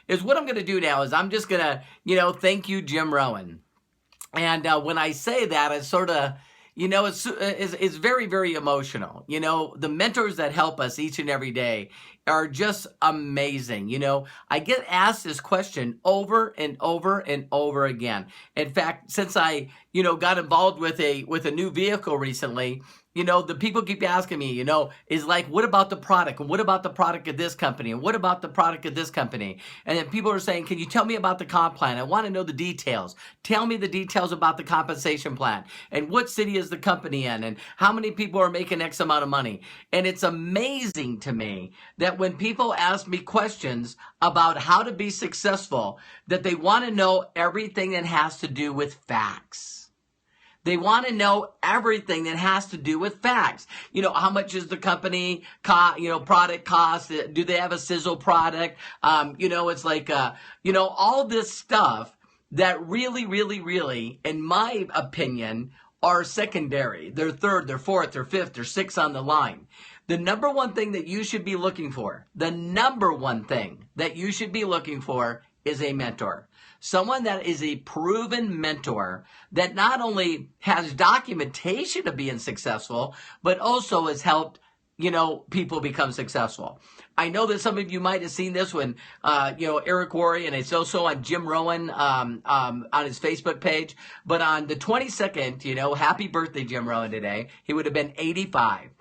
is what I'm going to do now is I'm just going to, thank you, Jim Rohn. And when I say that, it's sort of, it's very, very emotional. The mentors that help us each and every day are just amazing. I get asked this question over and over and over again. In fact, since I, got involved with a new vehicle recently, the people keep asking me, is like, what about the product? And what about the product of this company? And what about the product of this company? And then people are saying, can you tell me about the comp plan? I want to know the details. Tell me the details about the compensation plan. And what city is the company in? And how many people are making X amount of money? And it's amazing to me that when people ask me questions about how to be successful, that they want to know everything that has to do with facts. They want to know everything that has to do with facts. How much is the company, product cost? Do they have a sizzle product? It's like, all this stuff that really, really, really, in my opinion, are secondary. They're third, they're fourth, they're fifth, they're sixth on the line. The number one thing that you should be looking for, is a mentor. Someone that is a proven mentor that not only has documentation of being successful, but also has helped, people become successful. I know that some of you might have seen this when, Eric Worre, and it's also on Jim Rohn, on his Facebook page. But on the 22nd, happy birthday, Jim Rohn, today. He would have been 85.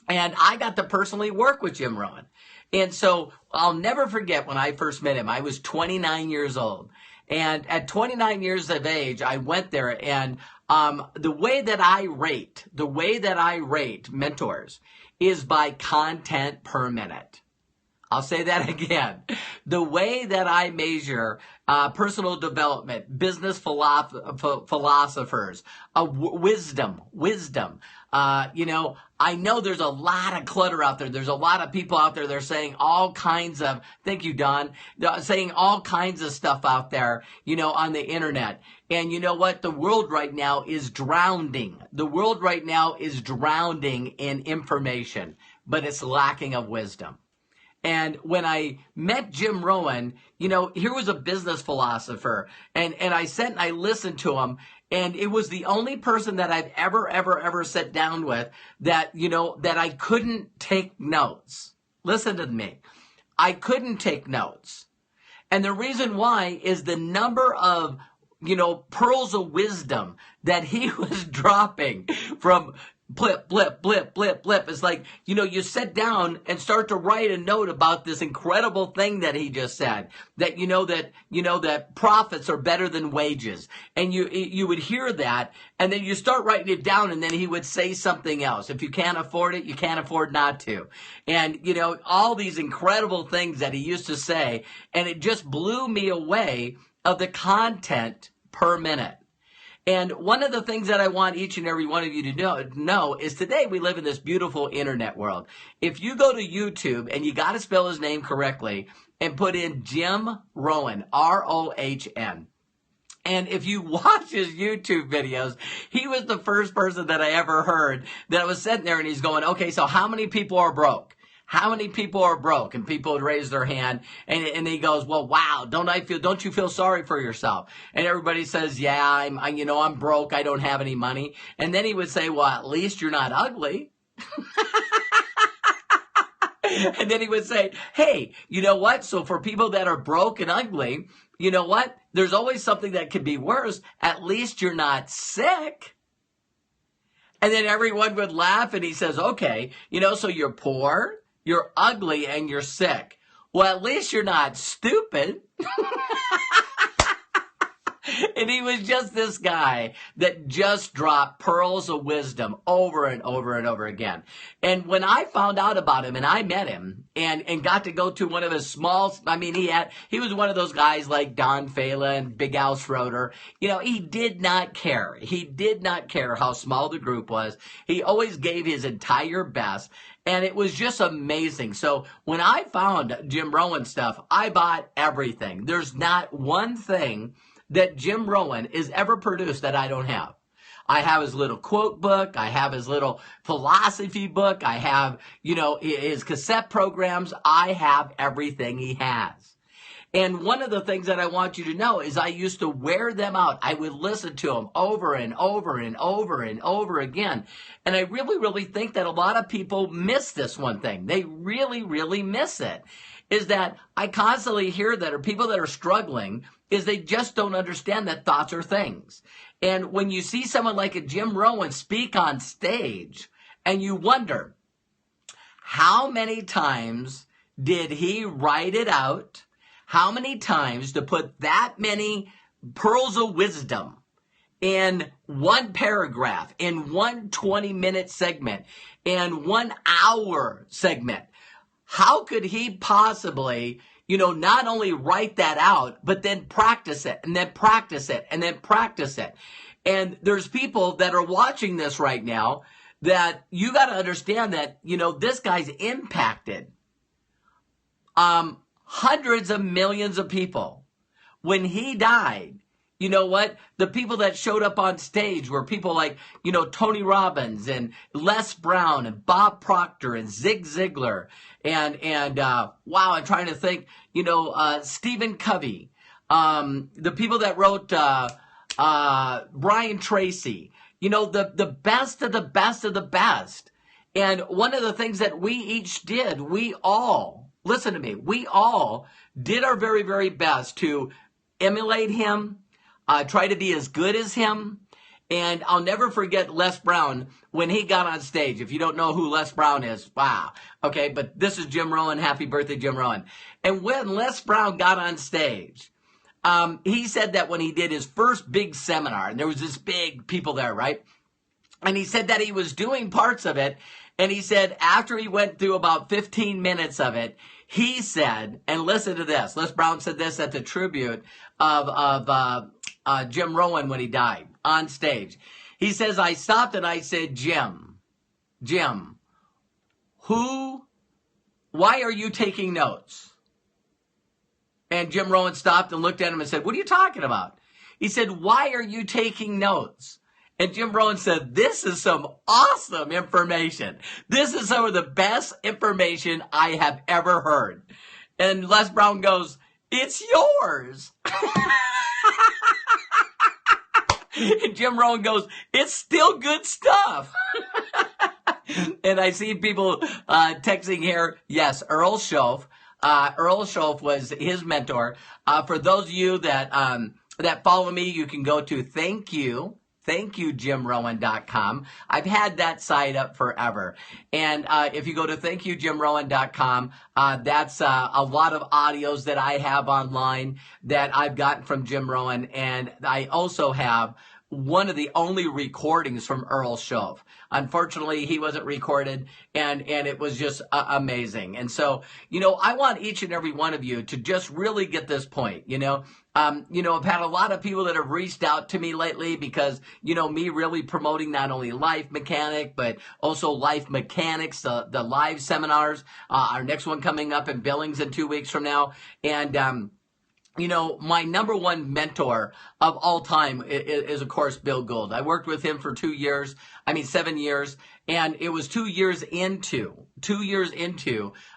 And I got to personally work with Jim Rohn. And so I'll never forget when I first met him. I was 29 years old. And at 29 years of age, I went there. And the way that I rate mentors is by content per minute. I'll say that again. The way that I measure personal development, business philosophers, wisdom. I know there's a lot of clutter out there. There's a lot of people out there that are saying all kinds of, thank you, Don, saying all kinds of stuff out there, on the internet. And you know what? The world right now is drowning. In information, but it's lacking of wisdom. And when I met Jim Rohn, here was a business philosopher. And I sat and I listened to him. And it was the only person that I've ever sat down with that, that I couldn't take notes. Listen to me. I couldn't take notes. And the reason why is the number of, pearls of wisdom that he was dropping from blip, blip, blip, blip, blip. It's like, you sit down and start to write a note about this incredible thing that he just said, that, that profits are better than wages. And you would hear that, and then you start writing it down, and then he would say something else. If you can't afford it, you can't afford not to. And, all these incredible things that he used to say, and it just blew me away of the content per minute. And one of the things that I want each and every one of you to know is today we live in this beautiful internet world. If you go to YouTube, and you got to spell his name correctly, and put in Jim Rohn, R-O-H-N. And if you watch his YouTube videos, he was the first person that I ever heard that was sitting there and he's going, okay, so how many people are broke? How many people are broke? And people would raise their hand, and he goes, well, wow, don't you feel sorry for yourself? And everybody says, yeah, I'm broke. I don't have any money. And then he would say, well, at least you're not ugly. And then he would say, hey, you know what? So for people that are broke and ugly, you know what? There's always something that could be worse. At least you're not sick. And then everyone would laugh, and he says, okay, so you're poor, you're ugly, and you're sick. Well, at least you're not stupid. And he was just this guy that just dropped pearls of wisdom over and over and over again. And when I found out about him and I met him and got to go to one of his he was one of those guys like Don Phelan, Big Al Schroeder. He did not care. He did not care how small the group was. He always gave his entire best. And it was just amazing. So when I found Jim Rohn stuff, I bought everything. There's not one thing that Jim Rohn is ever produced that I don't have. I have his little quote book. I have his little philosophy book. I have, his cassette programs. I have everything he has. And one of the things that I want you to know is I used to wear them out. I would listen to them over and over and over and over again. And I really, really think that a lot of people miss this one thing. They really, really miss it. Is that I constantly hear that, or people that are struggling, is they just don't understand that thoughts are things. And when you see someone like a Jim Rohn speak on stage, and you wonder, how many times did he write it out? How many times to put that many pearls of wisdom in one paragraph, in one 20-minute segment, in 1 hour segment? How could he possibly, not only write that out, but then practice it, and then practice it, and then practice it? And there's people that are watching this right now that you got to understand that, this guy's impacted hundreds of millions of people. When he died, you know what? The people that showed up on stage were people like, Tony Robbins and Les Brown and Bob Proctor and Zig Ziglar and wow, I'm trying to think, Stephen Covey, the people that wrote Brian Tracy, the best of the best of the best. And one of the things that we each did, listen to me, we all did our very, very best to emulate him, try to be as good as him. And I'll never forget Les Brown when he got on stage. If you don't know who Les Brown is, wow. Okay, but this is Jim Rohn. Happy birthday, Jim Rohn. And when Les Brown got on stage, he said that when he did his first big seminar, and there was this big people there, right? And he said that he was doing parts of it. And he said after he went through about 15 minutes of it, he said, and listen to this, Les Brown said this at the tribute of Jim Rohn when he died on stage. He says, I stopped and I said, Jim, why are you taking notes? And Jim Rohn stopped and looked at him and said, what are you talking about? He said, why are you taking notes? And Jim Rohn said, this is some awesome information. This is some of the best information I have ever heard. And Les Brown goes, it's yours. And Jim Rohn goes, it's still good stuff. And I see people texting here, yes, Earl Schoaf. Earl Schoaf was his mentor. For those of you that follow me, you can go to thankyouJimRowan.com. I've had that site up forever. And if you go to thankyouJimRowan.com, that's a lot of audios that I have online that I've gotten from Jim Rohn. And I also have one of the only recordings from Earl Schoaf. Unfortunately, he wasn't recorded, and it was just amazing. And so, I want each and every one of you to just really get this point, I've had a lot of people that have reached out to me lately because, me really promoting not only Life Mechanic, but also Life Mechanics, the live seminars, our next one coming up in Billings in 2 weeks from now. And, my number one mentor of all time is, of course, Bill Gould. I worked with him for 7 years. And it was 2 years into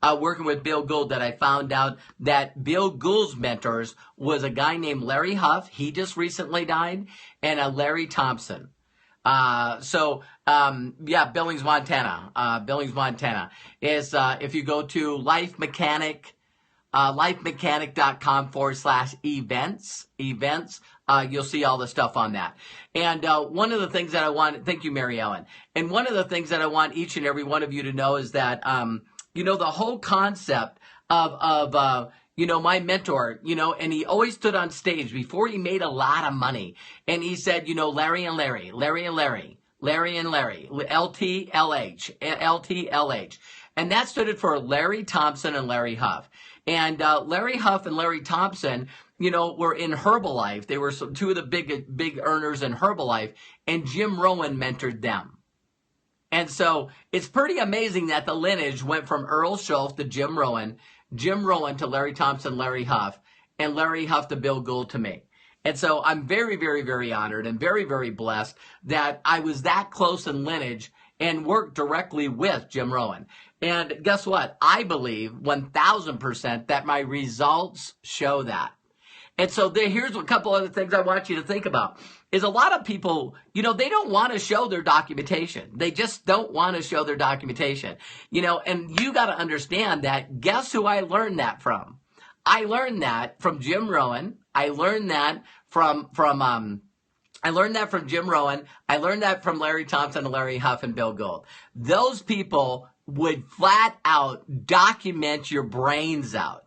working with Bill Gould that I found out that Bill Gould's mentors was a guy named Larry Huff. He just recently died, and a Larry Thompson. Billings, Montana. Billings, Montana is, if you go to Life Mechanic, lifemechanic.com/events, you'll see all the stuff on that. And one of the things that I want, thank you, Mary Ellen. And one of the things that I want each and every one of you to know is that, the whole concept of my mentor, and he always stood on stage before he made a lot of money. And he said, Larry and Larry, Larry and Larry, Larry and Larry, LTLH. And that stood for Larry Thompson and Larry Huff. And Larry Huff and Larry Thompson, were in Herbalife. They were two of the big earners in Herbalife, and Jim Rohn mentored them. And so it's pretty amazing that the lineage went from Earl Schoaf to Jim Rohn to Larry Thompson, Larry Huff, and Larry Huff to Bill Gould to me. And so I'm very, very, very honored and very, very blessed that I was that close in lineage and work directly with Jim Rohn. And guess what? I believe 1,000% that my results show that. And so here's a couple other things I want you to think about. Is a lot of people, they don't want to show their documentation. They just don't want to show their documentation. And you got to understand that. Guess who I learned that from? I learned that from Jim Rohn. I learned that from Jim Rohn. I learned that from Larry Thompson and Larry Huff and Bill Gould. Those people would flat out document your brains out.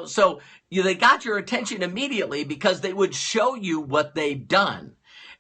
So they got your attention immediately because they would show you what they've done.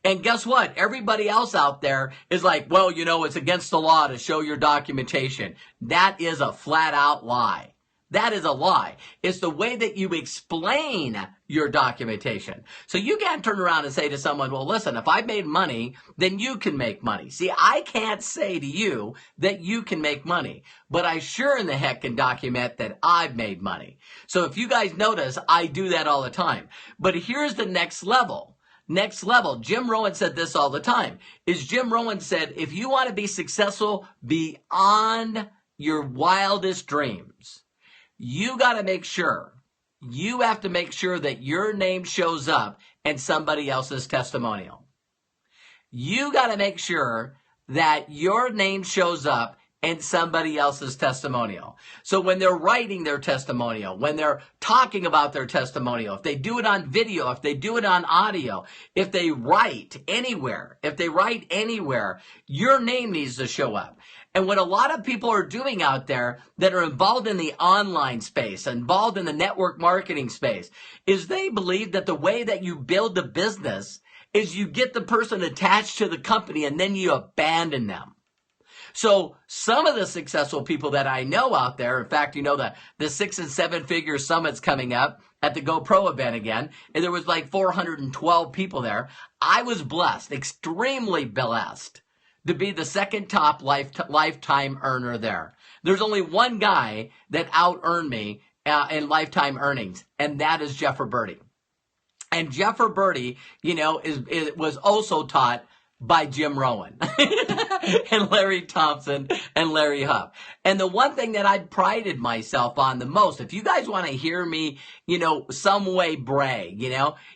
And guess what? Everybody else out there is like, well, it's against the law to show your documentation. That is a flat out lie. That is a lie. It's the way that you explain your documentation. So you can't turn around and say to someone, well, listen, if I made money, then you can make money. See, I can't say to you that you can make money, but I sure in the heck can document that I've made money. So if you guys notice, I do that all the time. But here's the next level. Next level. Jim Rohn said this all the time. Jim Rohn said, if you want to be successful beyond your wildest dreams, you got to make sure, you have to make sure that your name shows up in somebody else's testimonial. You got to make sure that your name shows up in somebody else's testimonial. So when they're writing their testimonial, when they're talking about their testimonial, if they do it on video, if they do it on audio, if they write anywhere, your name needs to show up. And what a lot of people are doing out there that are involved in the online space, involved in the network marketing space, is they believe that the way that you build a business is you get the person attached to the company and then you abandon them. So some of the successful people that I know out there, in fact, the 6 and 7 figure summit's coming up at the GoPro event again, and there was like 412 people there. I was blessed, extremely blessed, to be the second top lifetime earner there. There's only one guy that out-earned me in lifetime earnings, and that is Jeff Roberti. And Jeff Roberti, was also taught by Jim Rohn and Larry Thompson and Larry Huff. And the one thing that I prided myself on the most, if you guys want to hear me, some way brag,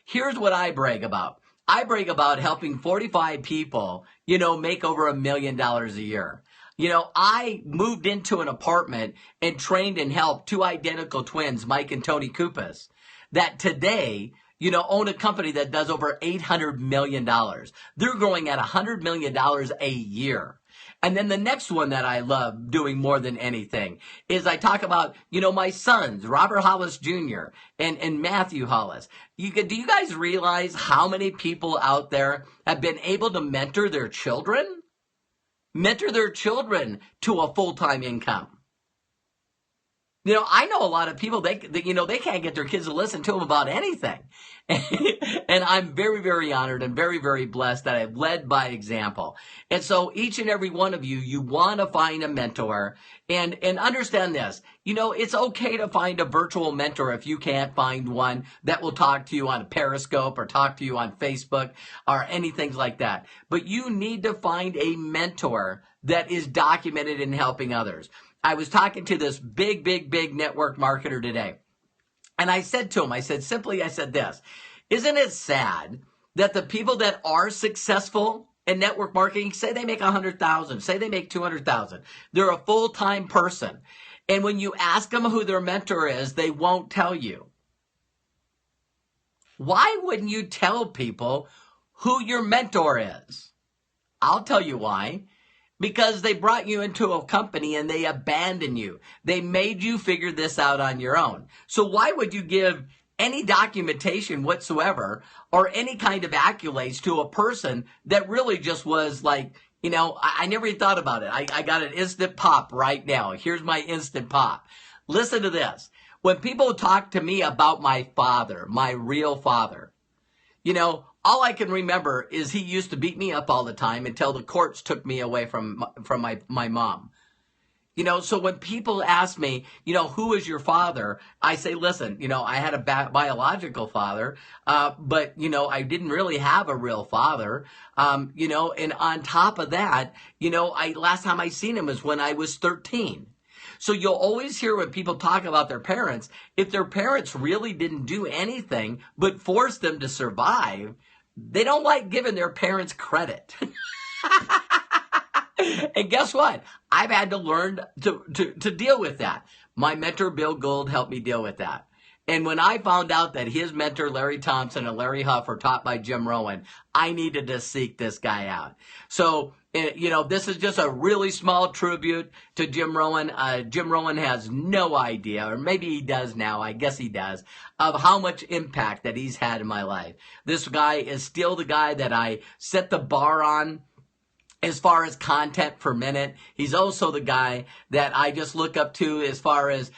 here's what I brag about. I brag about helping 45 people, make over $1 million a year. I moved into an apartment and trained and helped 2 identical twins, Mike and Tony Kupas, that today, own a company that does over $800 million. They're growing at $100 million a year. And then the next one that I love doing more than anything is I talk about, my sons, Robert Hollis Jr. and Matthew Hollis. Do you guys realize how many people out there have been able to mentor their children? Mentor their children to a full-time income. I know a lot of people, they can't get their kids to listen to them about anything. And I'm very, very honored and very, very blessed that I've led by example. And so each and every one of you want to find a mentor and understand this. It's okay to find a virtual mentor if you can't find one that will talk to you on Periscope or talk to you on Facebook or anything like that. But you need to find a mentor that is documented in helping others. I was talking to this big network marketer today. And I said to him, I said this, isn't it sad that the people that are successful in network marketing, say they make 100,000, say they make 200,000, they're a full-time person. And when you ask them who their mentor is, they won't tell you. Why wouldn't you tell people who your mentor is? I'll tell you why. Because they brought you into a company and they abandoned you. They made you figure this out on your own. So why would you give any documentation whatsoever or any kind of accolades to a person that really just was like, I never even thought about it. I got an instant pop right now. Here's my instant pop. Listen to this. When people talk to me about my father, my real father, all I can remember is he used to beat me up all the time until the courts took me away from my mom. So when people ask me, who is your father? I say, listen, I had a biological father, but, I didn't really have a real father. And on top of that, last time I seen him was when I was 13. So you'll always hear when people talk about their parents, if their parents really didn't do anything but force them to survive, they don't like giving their parents credit. And guess what? I've had to learn to deal with that. My mentor, Bill Gould, helped me deal with that. And when I found out that his mentor, Larry Thompson and Larry Huff, were taught by Jim Rohn, I needed to seek this guy out. So, this is just a really small tribute to Jim Rohn. Jim Rohn has no idea, or maybe he does now, I guess he does, of how much impact that he's had in my life. This guy is still the guy that I set the bar on as far as content per minute. He's also the guy that I just look up to as far as,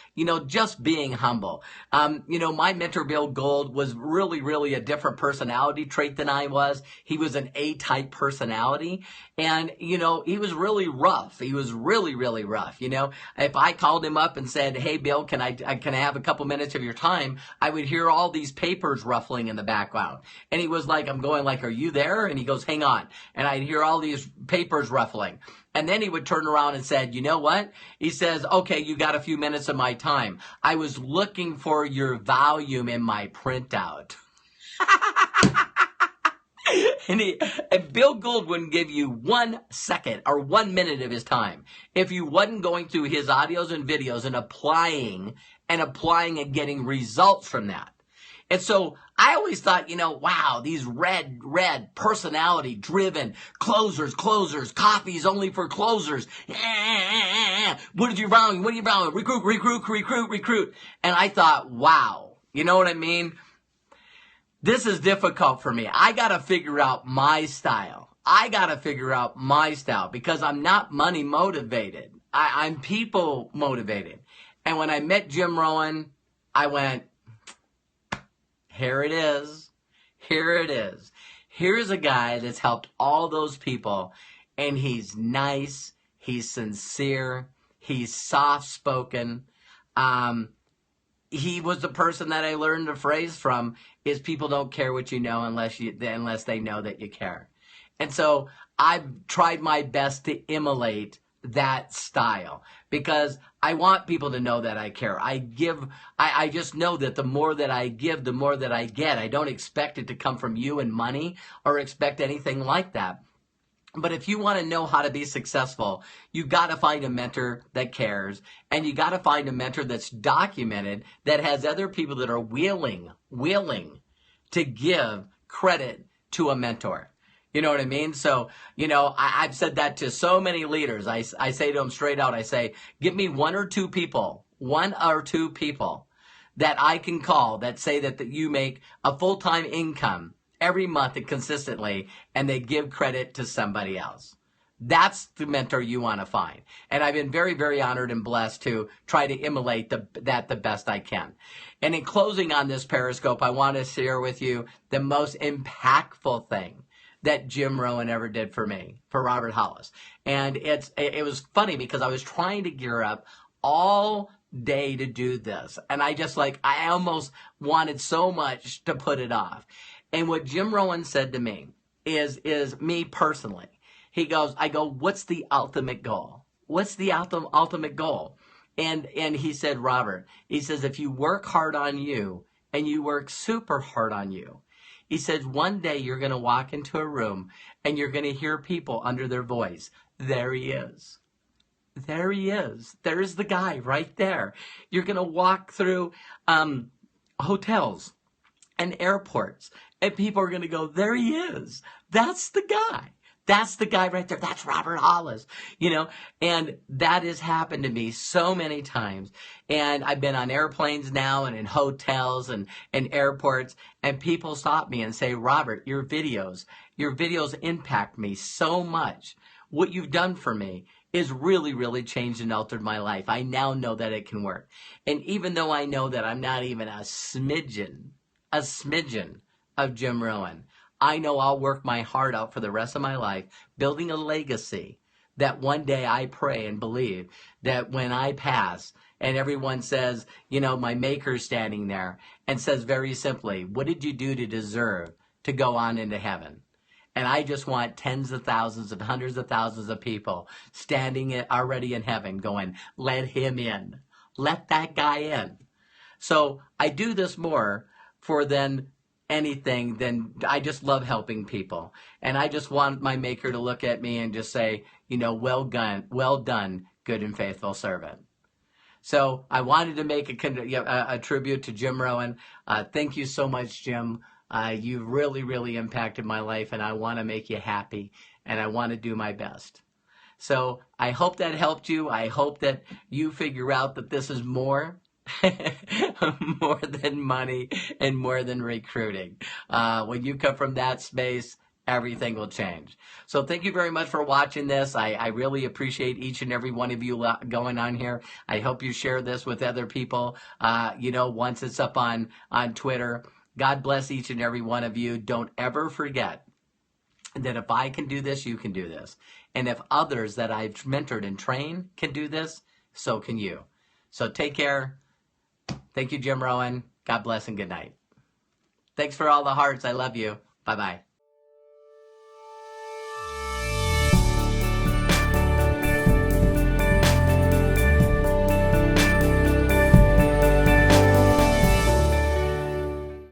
just being humble. My mentor, Bill Gould, was really, really a different personality trait than I was. He was an A-type personality. And, he was really rough. He was really, really rough. If I called him up and said, hey, Bill, can I have a couple minutes of your time? I would hear all these papers ruffling in the background. And he was like, I'm going like, are you there? And he goes, hang on. And I'd hear all these papers ruffling. And then he would turn around and said, you know what? He says, okay, you got a few minutes of my time. I was looking for your volume in my printout. And Bill Gould wouldn't give you 1 second or 1 minute of his time if you wasn't going through his audios and videos and applying and getting results from that. And so I always thought, wow, these red personality driven closers, coffee's only for closers. What is your volume? Recruit. And I thought, wow, you know what I mean? This is difficult for me. I got to figure out my style. Because I'm not money motivated. I'm people motivated. And when I met Jim Rohn, I went, here it is. Here's a guy that's helped all those people, and he's nice, he's sincere, he's soft-spoken. He was the person that I learned the phrase from, is people don't care what you know unless they know that you care. And so I've tried my best to emulate that style, because I want people to know that I care. I just know that the more that I give, the more that I get. I don't expect it to come from you and money or expect anything like that. But if you want to know how to be successful, you got to find a mentor that cares, and you got to find a mentor that's documented, that has other people that are willing to give credit to a mentor. You know what I mean? So, I've said that to so many leaders. I say to them straight out, I say, give me one or two people that I can call that say that you make a full-time income every month and consistently, and they give credit to somebody else. That's the mentor you want to find. And I've been very, very honored and blessed to try to emulate that the best I can. And in closing on this Periscope, I want to share with you the most impactful thing that Jim Rohn ever did for me, for Robert Hollis. And it was funny because I was trying to gear up all day to do this. And I almost wanted so much to put it off. And what Jim Rohn said to me is me personally. I go, what's the ultimate goal? What's the ultimate goal? And he said, Robert, he says, if you work hard on you and you work super hard on you, he said, one day you're going to walk into a room and you're going to hear people under their voice. There he is. There he is. There's the guy right there. You're going to walk through hotels and airports, and people are going to go, there he is. That's the guy. That's the guy right there. That's Robert Hollis, and that has happened to me so many times. And I've been on airplanes now and in hotels and airports, and people stop me and say, Robert, your videos impact me so much. What you've done for me is really, really changed and altered my life. I now know that it can work. And even though I know that I'm not even a smidgen of Jim Rohn, I know I'll work my heart out for the rest of my life, building a legacy that one day I pray and believe that when I pass and everyone says, you know, my maker's standing there and says very simply, what did you do to deserve to go on into heaven? And I just want tens of thousands and hundreds of thousands of people standing already in heaven going, let him in. Let that guy in. So I do this more for than anything than I just love helping people. And I just want my maker to look at me and just say, you know, well done, good and faithful servant. So I wanted to make a tribute to Jim Rohn. Thank you so much, Jim. You've really, really impacted my life, and I want to make you happy, and I want to do my best. So I hope that helped you. I hope that you figure out that this is more, more than money and more than recruiting. When you come from that space, everything will change. So thank you very much for watching this. I really appreciate each and every one of you going on here. I hope you share this with other people, you know, once it's up on Twitter. God bless each and every one of you. Don't ever forget that if I can do this, you can do this. And if others that I've mentored and trained can do this, so can you. So take care. Thank you, Jim Rohn. God bless and good night. Thanks for all the hearts. I love you. Bye-bye.